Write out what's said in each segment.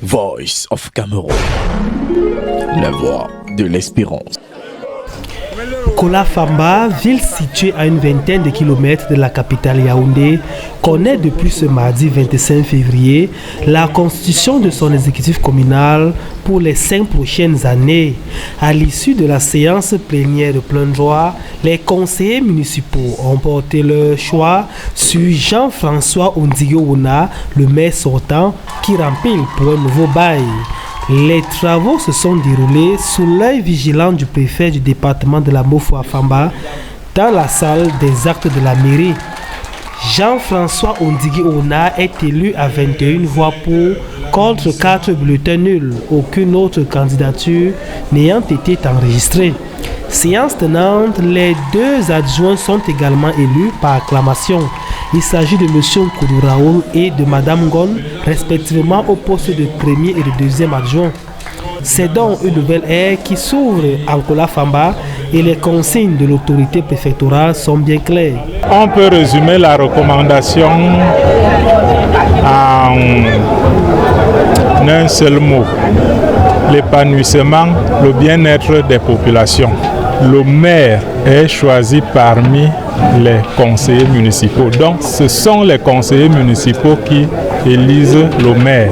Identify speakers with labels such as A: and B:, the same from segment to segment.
A: Voice of Cameroun, la voix de l'espérance.
B: Nkola Famba, ville située à une vingtaine de kilomètres de la capitale Yaoundé, connaît depuis ce mardi 25 février la constitution de son exécutif communal pour les 5 prochaines années. À l'issue de la séance plénière de plein droit, les conseillers municipaux ont porté leur choix sur Jean-François Ondigo-Wona, le maire sortant, qui rempile pour un nouveau bail. Les travaux se sont déroulés sous l'œil vigilant du préfet du département de la Mofo-Famba dans la salle des actes de la mairie. Jean-François Ondigo-Wona est élu à 21 voix pour, contre 4 bulletins nuls, aucune autre candidature n'ayant été enregistrée. Séance tenante, les 2 adjoints sont également élus par acclamation. Il s'agit de M. Nkoudou Raoul et de Mme Gon, respectivement au poste de premier et de deuxième adjoint. C'est donc une nouvelle ère qui s'ouvre à Nkola Famba et les consignes de l'autorité préfectorale sont bien claires.
C: On peut résumer la recommandation en un seul mot: l'épanouissement, le bien-être des populations. Le maire est choisi parmi les conseillers municipaux. Donc, ce sont les conseillers municipaux qui élisent le maire.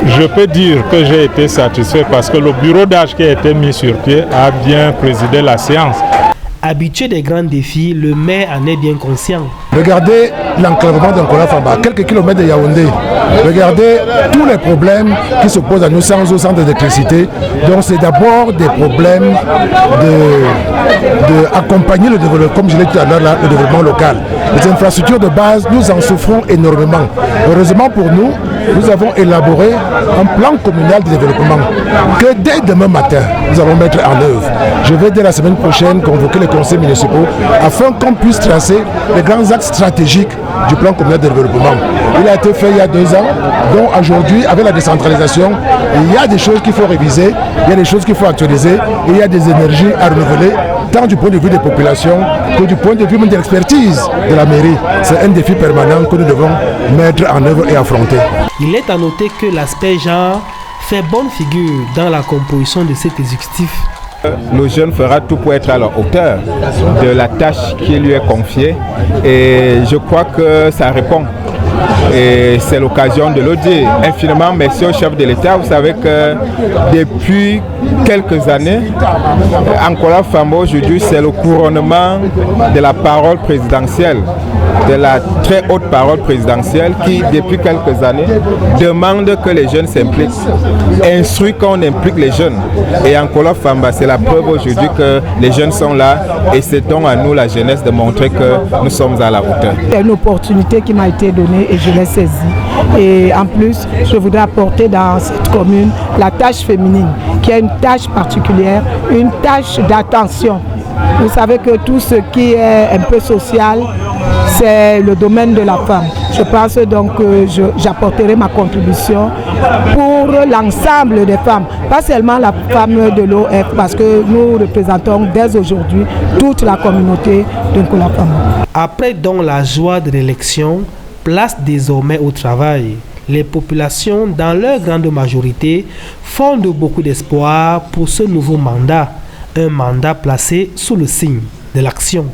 C: Je peux dire que j'ai été satisfait parce que le bureau d'âge qui a été mis sur pied a bien présidé la séance.
B: Habitué des grands défis, le maire en est bien conscient.
D: Regardez l'enclavement d'Nkola Famba, quelques kilomètres de Yaoundé. Regardez tous les problèmes qui se posent à nous sans eau, sans électricité. Donc c'est d'abord des problèmes d'accompagner le développement, comme je l'ai dit tout à l'heure, le développement local. Les infrastructures de base, nous en souffrons énormément. Heureusement pour nous, nous avons élaboré un plan communal de développement que dès demain matin, nous allons mettre en œuvre. Je vais dès la semaine prochaine convoquer les conseils municipaux afin qu'on puisse tracer les grands axes stratégiques du plan communal de développement. Il a été fait il y a 2 ans, donc aujourd'hui, avec la décentralisation, il y a des choses qu'il faut réviser, il y a des choses qu'il faut actualiser, et il y a des énergies à renouveler, tant du point de vue des populations que du point de vue de l'expertise de la mairie. C'est un défi permanent que nous devons mettre en œuvre et affronter.
B: Il est à noter que l'aspect genre fait bonne figure dans la composition de cet exécutif.
E: Le jeune fera tout pour être à la hauteur de la tâche qui lui est confiée et je crois que ça répond. Et c'est l'occasion de le dire. Infiniment merci au chef de l'État. Vous savez que depuis quelques années, Nkola Famba aujourd'hui, c'est le couronnement de la parole présidentielle, de la très haute parole présidentielle qui, depuis quelques années, demande que les jeunes s'impliquent, instruit qu'on implique les jeunes. Et Nkola Famba, c'est la preuve aujourd'hui que les jeunes sont là et c'est donc à nous, la jeunesse, de montrer que nous sommes à la hauteur.
F: C'est une opportunité qui m'a été donnée et je l'ai saisie. Et en plus, je voudrais apporter dans cette commune la tâche féminine, qui est une tâche particulière, une tâche d'attention. Vous savez que tout ce qui est un peu social, c'est le domaine de la femme. Je pense donc que j'apporterai ma contribution pour l'ensemble des femmes, pas seulement la femme de l'OF, parce que nous représentons dès aujourd'hui toute la communauté de Nkola Famba.
B: Après donc la joie de l'élection, place désormais au travail. Les populations, dans leur grande majorité, font de beaucoup d'espoir pour ce nouveau mandat. Un mandat placé sous le signe de l'action.